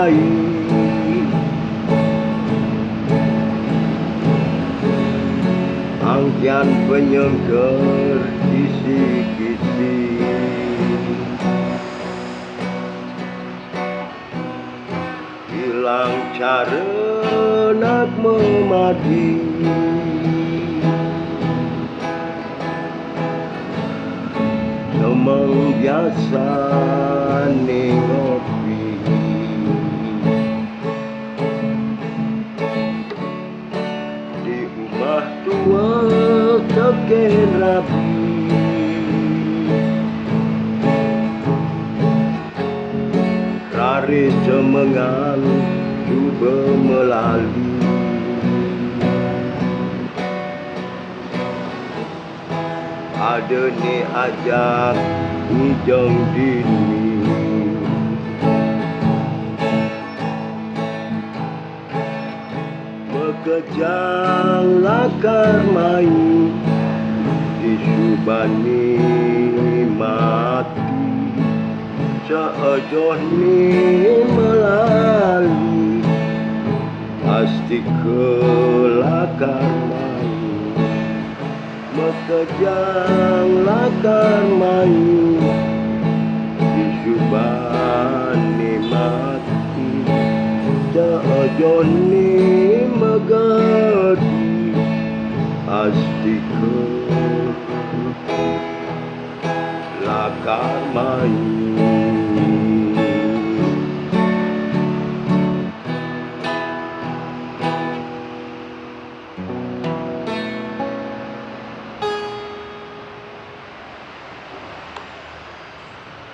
baik, angkian penyengker kisi-kisi, hilang cara nak memadi, memang biasa ni ngopi, di rumah tua teken rapi, rari cemengal cuba melalui, ada ni ajak hijau dini, bekejang lakar main di subani mati, seojoh ni melalui, pasti kelakar main, bekejang lakar main di subani mati, seojoh ni megadi, pasti kelakar main.